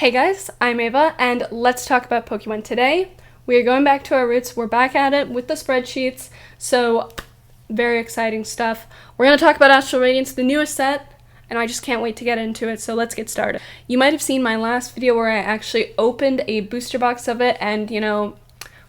Hey guys, I'm Ava, and let's talk about Pokemon today. We are going back to our roots. We're back at it with the spreadsheets, so very exciting stuff. We're going to talk about Astral Radiance, the newest set, and I just can't wait to get into it, so let's get started. You might have seen my last video where I actually opened a booster box of it, and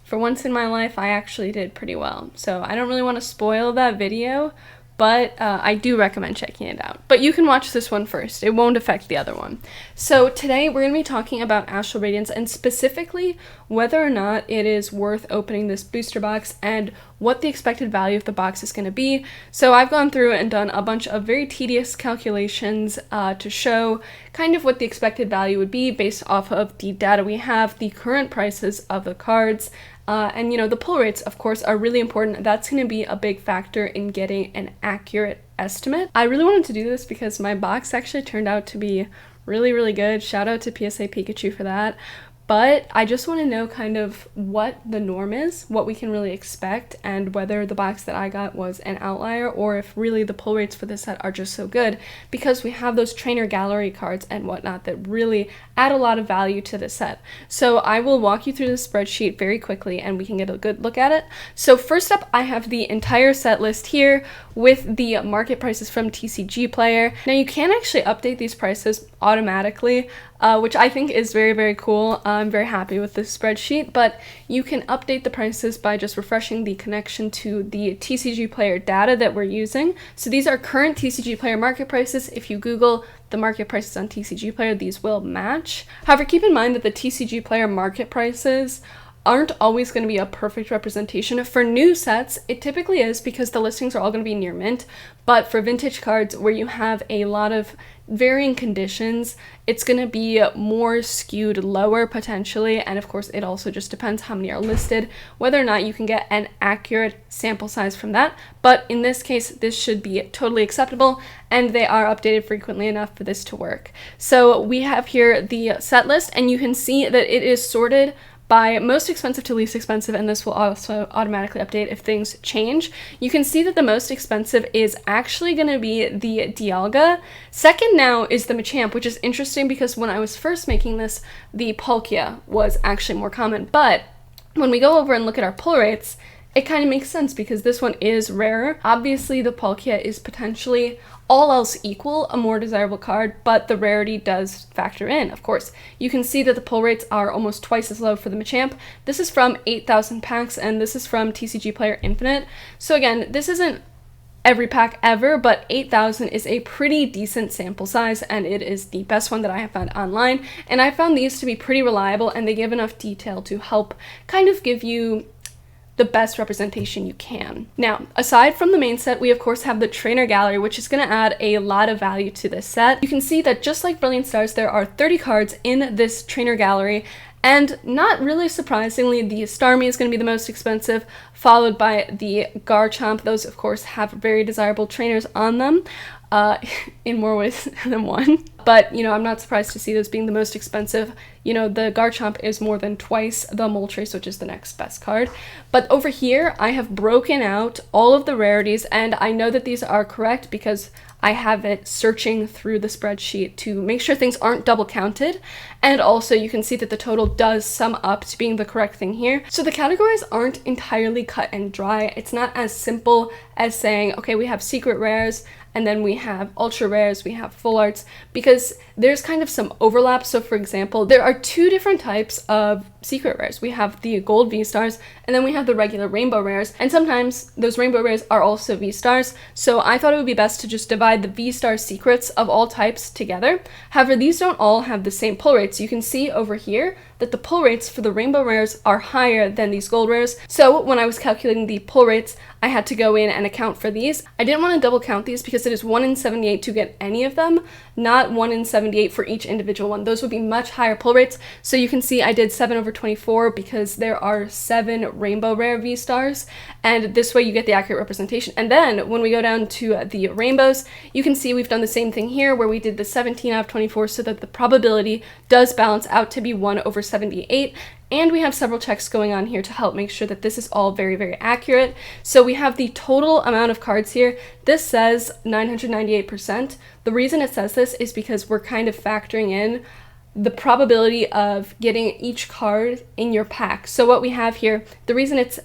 for once in my life, I actually did pretty well. So I don't really want to spoil that video, but I do recommend checking it out. But you can watch this one first. It won't affect the other one. So today we're going to be talking about Astral Radiance and specifically whether or not it is worth opening this booster box and what the expected value of the box is going to be. So I've gone through and done a bunch of very tedious calculations to show kind of what the expected value would be based off of the data we have, the current prices of the cards, and the pull rates, of course, are really important. That's going to be a big factor in getting an accurate estimate. I really wanted to do this because my box actually turned out to be really, really good. Shout out to PSA Pikachu for that. But I just want to know kind of what the norm is, what we can really expect, and whether the box that I got was an outlier or if really the pull rates for this set are just so good, because we have those trainer gallery cards and whatnot that really add a lot of value to the set. So I will walk you through the spreadsheet very quickly and we can get a good look at it. So first up, I have the entire set list here with the market prices from TCGPlayer. Now you can actually update these prices automatically, which I think is very, very cool. I'm very happy with this spreadsheet, but you can update the prices by just refreshing the connection to the TCGPlayer data that we're using. So these are current TCGPlayer market prices. If you Google the market prices on TCGPlayer, these will match. However, keep in mind that the TCGPlayer market prices aren't always going to be a perfect representation. For new sets, it typically is because the listings are all going to be near mint, but for vintage cards where you have a lot of varying conditions, it's going to be more skewed lower potentially, and of course it also just depends how many are listed, whether or not you can get an accurate sample size from that. But in this case, this should be totally acceptable, and they are updated frequently enough for this to work. So we have here the set list, and you can see that it is sorted by most expensive to least expensive, and this will also automatically update if things change. You can see that the most expensive is actually going to be the Dialga. Second now is the Machamp, which is interesting because when I was first making this, the Palkia was actually more common. But when we go over and look at our pull rates, it kind of makes sense because this one is rarer. Obviously, the Palkia is potentially, all else equal, a more desirable card, but the rarity does factor in, of course. You can see that the pull rates are almost twice as low for the Machamp. This is from 8,000 packs, and this is from TCGPlayer Infinite. So again, this isn't every pack ever, but 8,000 is a pretty decent sample size, and it is the best one that I have found online. And I found these to be pretty reliable, and they give enough detail to help kind of give you the best representation you can. Now, aside from the main set, we of course have the trainer gallery, which is going to add a lot of value to this set. You can see that just like Brilliant Stars, there are 30 cards in this trainer gallery, and not really surprisingly, the Starmie is going to be the most expensive, followed by the Garchomp. Those of course have very desirable trainers on them, in more ways than one. But, I'm not surprised to see this being the most expensive. The Garchomp is more than twice the Moltres, which is the next best card. But over here, I have broken out all of the rarities, and I know that these are correct because I have it searching through the spreadsheet to make sure things aren't double counted. And also you can see that the total does sum up to being the correct thing here. So the categories aren't entirely cut and dry. It's not as simple as saying, okay, we have secret rares, and then we have ultra rares, we have full arts, because there's kind of some overlap. So for example, there are two different types of secret rares. We have the gold V-stars, and then we have the regular rainbow rares, and sometimes those rainbow rares are also V-stars. So I thought it would be best to just divide the V-star secrets of all types together. However, these don't all have the same pull rates. You can see over here that the pull rates for the rainbow rares are higher than these gold rares. So when I was calculating the pull rates, I had to go in and account for these. I didn't want to double count these because it is 1 in 78 to get any of them, not 1 in 78 for each individual one. Those would be much higher pull rates. So you can see I did 7/24 because there are 7 rainbow rare V-stars, and this way you get the accurate representation. And then when we go down to the rainbows, you can see we've done the same thing here where we did the 17/24 so that the probability does balance out to be 1/78. And we have several checks going on here to help make sure that this is all very, very accurate. So we have the total amount of cards here. This says 998%. The reason it says this is because we're kind of factoring in the probability of getting each card in your pack. So what we have here, the reason it's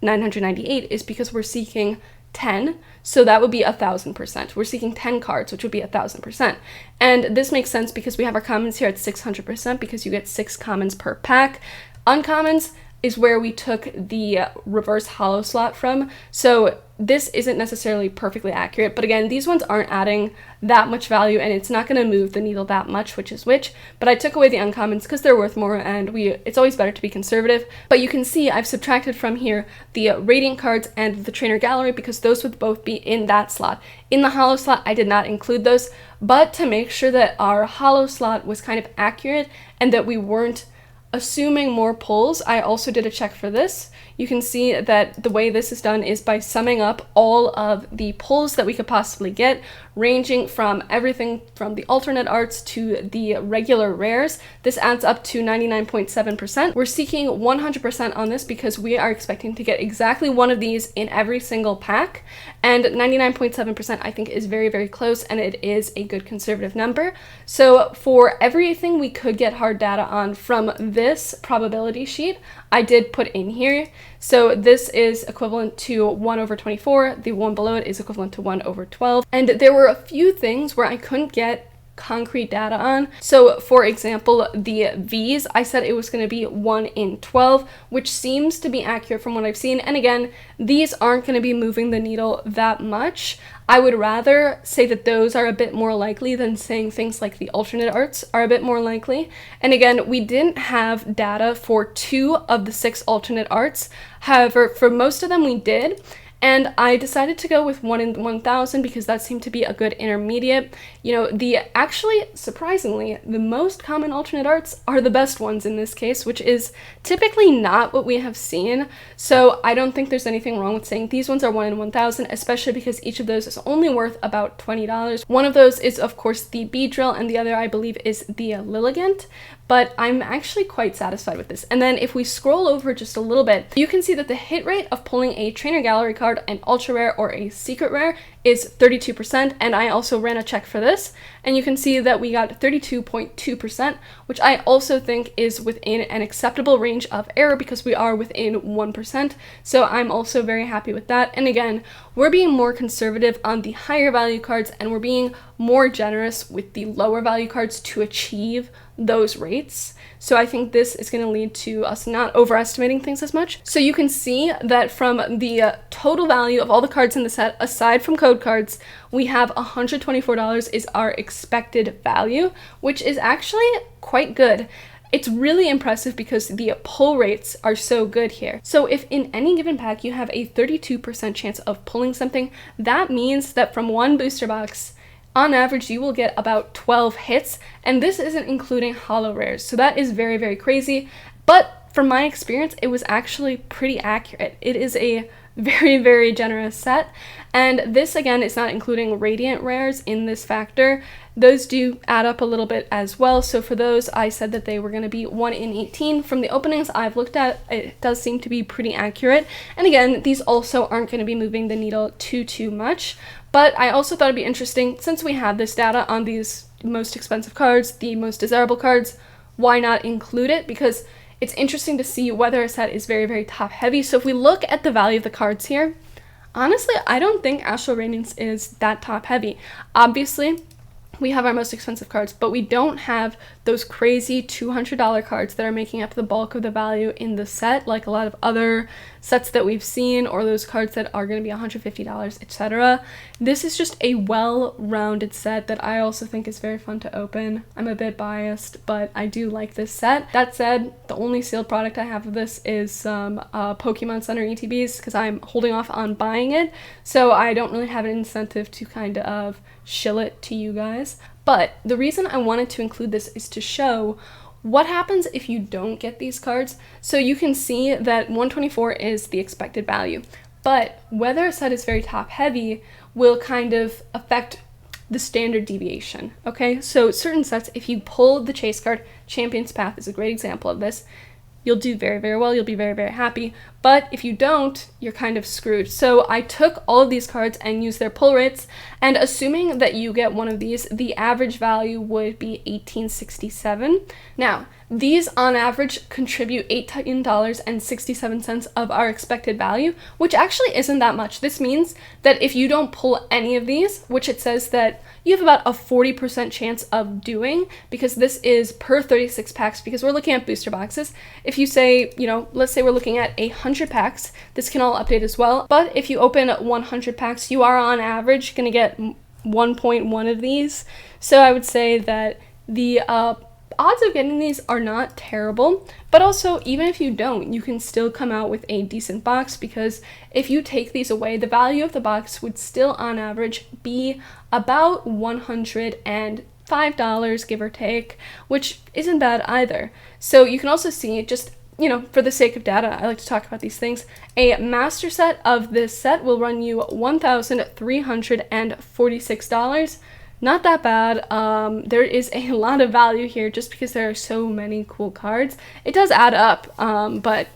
998 is because we're seeking 10, so that would be 1,000%. We're seeking 10 cards, which would be 1,000%. And this makes sense because we have our commons here at 600% because you get 6 commons per pack. Uncommons is where we took the reverse hollow slot from. So this isn't necessarily perfectly accurate, but again, these ones aren't adding that much value and it's not gonna move the needle that much, which is which, but I took away the uncommons because they're worth more and it's always better to be conservative. But you can see I've subtracted from here the Radiant cards and the Trainer Gallery because those would both be in that slot. In the hollow slot, I did not include those, but to make sure that our hollow slot was kind of accurate and that we weren't assuming more pulls, I also did a check for this. You can see that the way this is done is by summing up all of the pulls that we could possibly get, ranging from everything from the alternate arts to the regular rares. This adds up to 99.7%. We're seeking 100% on this because we are expecting to get exactly one of these in every single pack, and 99.7% I think is very, very close, and it is a good conservative number. So for everything we could get hard data on from this probability sheet, I did put in here. So this is equivalent to 1/24, the one below it is equivalent to 1/12, and there were a few things where I couldn't get concrete data on. So for example, the V's, I said it was going to be 1 in 12, which seems to be accurate from what I've seen. And again, these aren't going to be moving the needle that much. I would rather say that those are a bit more likely than saying things like the alternate arts are a bit more likely. And again, we didn't have data for 2 of the 6 alternate arts. However, for most of them we did. And I decided to go with 1 in 1,000 because that seemed to be a good intermediate. You know, actually, surprisingly, the most common alternate arts are the best ones in this case, which is typically not what we have seen. So I don't think there's anything wrong with saying these ones are 1 in 1,000, especially because each of those is only worth about $20. One of those is, of course, the Beedrill, and the other, I believe, is the Lilligant. But I'm actually quite satisfied with this. And then if we scroll over just a little bit, you can see that the hit rate of pulling a Trainer Gallery card, an Ultra Rare, or a Secret Rare is 32%, and I also ran a check for this, and you can see that we got 32.2%, which I also think is within an acceptable range of error because we are within 1%, so I'm also very happy with that. And again, we're being more conservative on the higher value cards, and we're being more generous with the lower value cards to achieve those rates. So I think this is going to lead to us not overestimating things as much. So you can see that from the total value of all the cards in the set, aside from code cards, we have $124 is our expected value, which is actually quite good. It's really impressive because the pull rates are so good here. So if in any given pack you have a 32% chance of pulling something, that means that from one booster box, on average, you will get about 12 hits, and this isn't including hollow rares, so that is very, very crazy. But from my experience, it was actually pretty accurate. It is a very, very generous set, and this, again, is not including Radiant rares in this factor. Those do add up a little bit as well, so for those, I said that they were going to be 1 in 18. From the openings I've looked at, it does seem to be pretty accurate, and again, these also aren't going to be moving the needle too much. But I also thought it'd be interesting, since we have this data on these most expensive cards, the most desirable cards, why not include it? Because it's interesting to see whether a set is very, very top heavy. So if we look at the value of the cards here, honestly, I don't think Astral Radiance is that top heavy. Obviously, we have our most expensive cards, but we don't have those crazy $200 cards that are making up the bulk of the value in the set, like a lot of other sets that we've seen, or those cards that are going to be $150, etc. This is just a well-rounded set that I also think is very fun to open. I'm a bit biased, but I do like this set. That said, the only sealed product I have of this is some Pokémon Center ETBs because I'm holding off on buying it, so I don't really have an incentive to kind of shill it to you guys. But the reason I wanted to include this is to show what happens if you don't get these cards. So you can see that 124 is the expected value, but whether a set is very top heavy will kind of affect the standard deviation. Okay, so certain sets, if you pull the chase card, Champion's Path is a great example of this. you'll do very, very well. You'll be very, very happy. But if you don't, you're kind of screwed. So I took all of these cards and used their pull rates, and assuming that you get one of these, the average value would be $18.67. Now, these on average contribute $18.67 of our expected value, which actually isn't that much. This means that if you don't pull any of these, which it says that you have about a 40% chance of doing, because this is per 36 packs, because we're looking at booster boxes. If you say, let's say we're looking at 100 packs, this can all update as well. But if you open 100 packs, you are on average going to get 1.1 of these. So I would say that the odds of getting these are not terrible, but also even if you don't, you can still come out with a decent box, because if you take these away, the value of the box would still on average be about $105, give or take, which isn't bad either. So you can also see, just for the sake of data, I like to talk about these things. A master set of this set will run you $1,346. Not that bad. There is a lot of value here just because there are so many cool cards. It does add up, but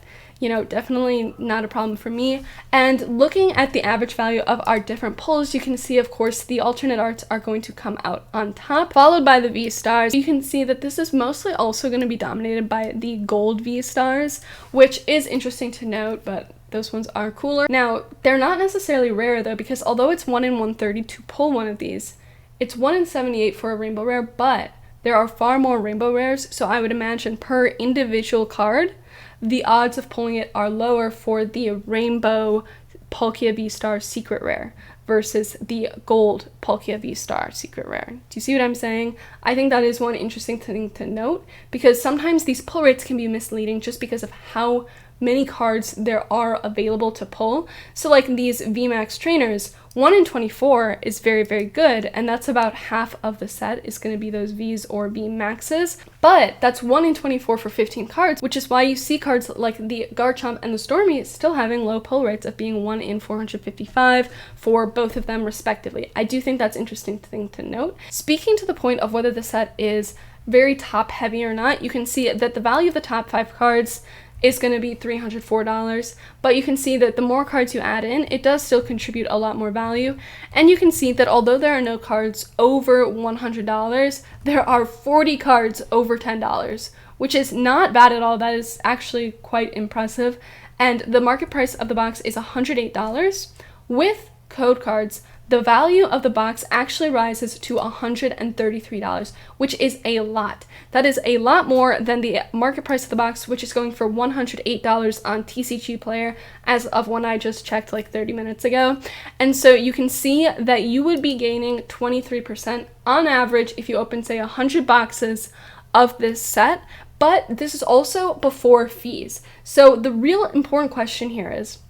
definitely not a problem for me. And looking at the average value of our different pulls, you can see, of course, the alternate arts are going to come out on top, followed by the V-Stars. You can see that this is mostly also going to be dominated by the gold V-Stars, which is interesting to note, but those ones are cooler. Now, they're not necessarily rare though, because although it's 1 in 130 to pull one of these, it's 1 in 78 for a rainbow rare, but there are far more rainbow rares, so I would imagine per individual card, the odds of pulling it are lower for the rainbow Palkia V-Star secret rare versus the gold Palkia V-Star secret rare. Do you see what I'm saying? I think that is one interesting thing to note, because sometimes these pull rates can be misleading just because of how many cards there are available to pull. So like these VMAX trainers, 1 in 24 is very, very good, and that's about half of the set is going to be those Vs or VMAXs, but that's 1 in 24 for 15 cards, which is why you see cards like the Garchomp and the Stormy still having low pull rates of being 1 in 455 for both of them respectively. I do think that's an interesting thing to note. Speaking to the point of whether the set is very top heavy or not, you can see that the value of the top 5 cards is going to be $304, but you can see that the more cards you add in, it does still contribute a lot more value. And you can see that although there are no cards over $100, there are 40 cards over $10, which is not bad at all. That is actually quite impressive. And the market price of the box is $108. With code cards, the value of the box actually rises to $133, which is a lot. That is a lot more than the market price of the box, which is going for $108 on TCGPlayer as of when I just checked like 30 minutes ago. And so you can see that you would be gaining 23% on average if you open, say, 100 boxes of this set. But this is also before fees. So the real important question here is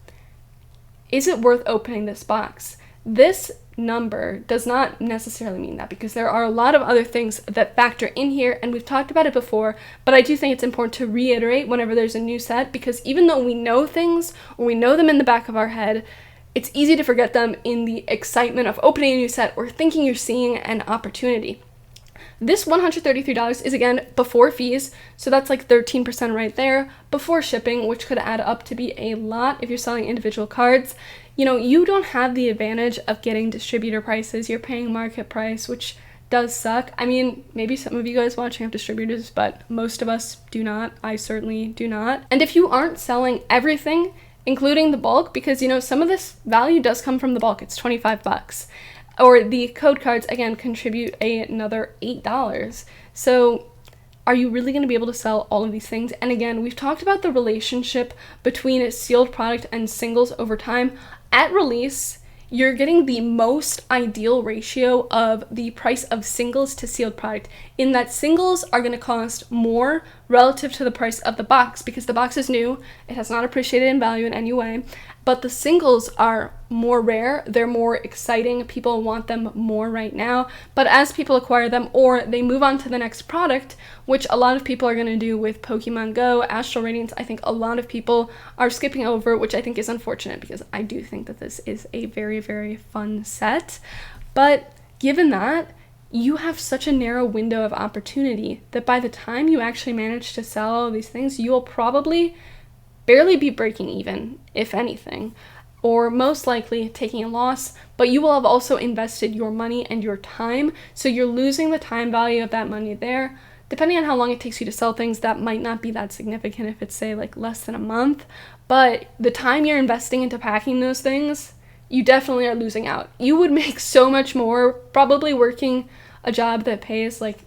it worth opening this box? This number does not necessarily mean that, because there are a lot of other things that factor in here, and we've talked about it before, but I do think it's important to reiterate whenever there's a new set, because even though we know things, or we know them in the back of our head, it's easy to forget them in the excitement of opening a new set or thinking you're seeing an opportunity. This $133 is, again, before fees, so that's like 13% right there, before shipping, which could add up to be a lot if you're selling individual cards. You don't have the advantage of getting distributor prices. You're paying market price, which does suck. I mean, maybe some of you guys watching have distributors, but most of us do not. I certainly do not. And if you aren't selling everything, including the bulk, because, some of this value does come from the bulk, it's $25. Or the code cards, again, contribute another $8. So are you really going to be able to sell all of these things? And again, we've talked about the relationship between a sealed product and singles over time. At release, you're getting the most ideal ratio of the price of singles to sealed product, in that singles are going to cost more relative to the price of the box, because the box is new, it has not appreciated in value in any way, but the singles are more rare, they're more exciting, people want them more right now, but as people acquire them or they move on to the next product, which a lot of people are going to do with Pokemon Go, Astral Radiance, I think a lot of people are skipping over, which I think is unfortunate, because I do think that this is a very, very fun set. But given that, you have such a narrow window of opportunity that by the time you actually manage to sell all these things, you'll probably barely be breaking even, if anything, or most likely taking a loss, but you will have also invested your money and your time, so you're losing the time value of that money there. Depending on how long it takes you to sell things, that might not be that significant if it's, say, like less than a month, but the time you're investing into packing those things, you definitely are losing out. You would make so much more probably working a job that pays like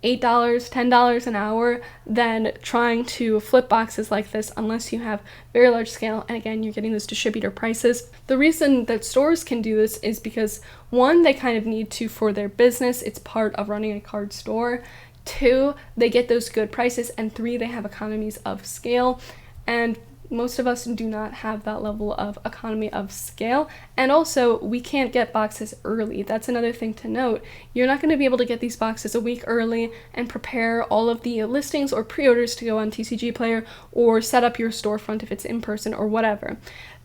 $8, $10 an hour than trying to flip boxes like this unless you have very large scale, and again, you're getting those distributor prices. The reason that stores can do this is because, one, they kind of need to for their business. It's part of running a card store. Two, they get those good prices, and three, they have economies of scale, and most of us do not have that level of economy of scale. And also, we can't get boxes early. That's another thing to note. You're not going to be able to get these boxes a week early and prepare all of the listings or pre-orders to go on TCGPlayer or set up your storefront if it's in person or whatever.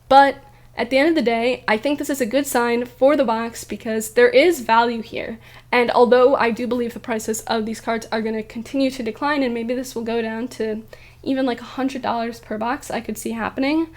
But at the end of the day, I think this is a good sign for the box because there is value here. And although I do believe the prices of these cards are going to continue to decline, and maybe this will go down to even like $100 per box, I could see happening,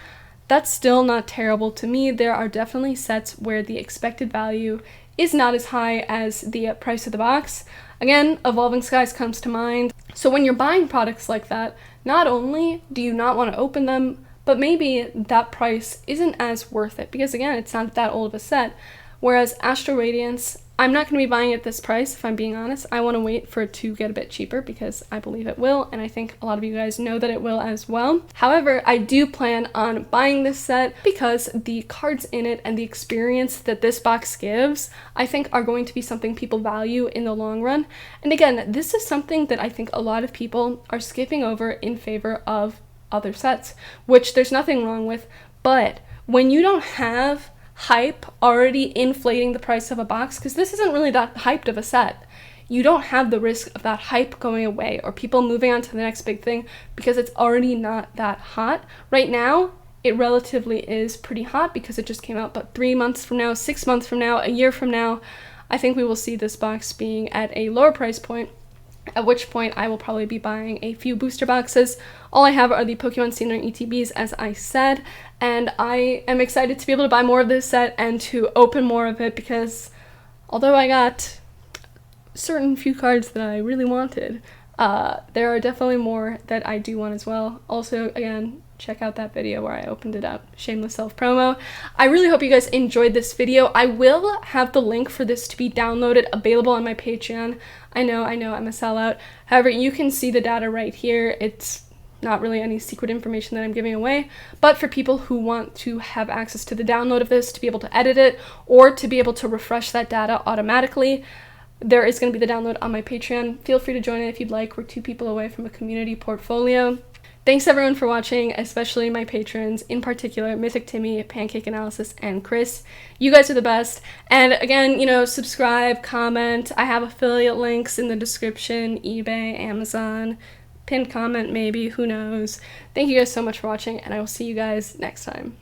that's still not terrible to me. There are definitely sets where the expected value is not as high as the price of the box. Again, Evolving Skies comes to mind. So when you're buying products like that, not only do you not want to open them, but maybe that price isn't as worth it because, again, it's not that old of a set. Whereas Astral Radiance, I'm not going to be buying at this price, if I'm being honest. I want to wait for it to get a bit cheaper because I believe it will, and I think a lot of you guys know that it will as well. However, I do plan on buying this set because the cards in it and the experience that this box gives, I think are going to be something people value in the long run. And again, this is something that I think a lot of people are skipping over in favor of other sets, which there's nothing wrong with, but when you don't have hype already inflating the price of a box, because this isn't really that hyped of a set, you don't have the risk of that hype going away or people moving on to the next big thing because it's already not that hot. Right now, it relatively is pretty hot because it just came out, but 3 months from now, 6 months from now, a year from now, I think we will see this box being at a lower price point, at which point I will probably be buying a few booster boxes. All I have are the Pokemon Center ETBs, as I said, and I am excited to be able to buy more of this set and to open more of it because although I got certain few cards that I really wanted, there are definitely more that I do want as well. Also, again, check out that video where I opened it up. Shameless self-promo. I really hope you guys enjoyed this video. I will have the link for this to be downloaded available on my Patreon. I know, I'm a sellout. However, you can see the data right here. It's not really any secret information that I'm giving away, but for people who want to have access to the download of this, to be able to edit it, or to be able to refresh that data automatically, there is going to be the download on my Patreon. Feel free to join it if you'd like. We're 2 people away from a community portfolio. Thanks everyone for watching, especially my patrons, in particular Mythic Timmy, Pancake Analysis, and Chris. You guys are the best. And again, subscribe, comment. I have affiliate links in the description, eBay, Amazon, pinned comment maybe, who knows. Thank you guys so much for watching, and I will see you guys next time.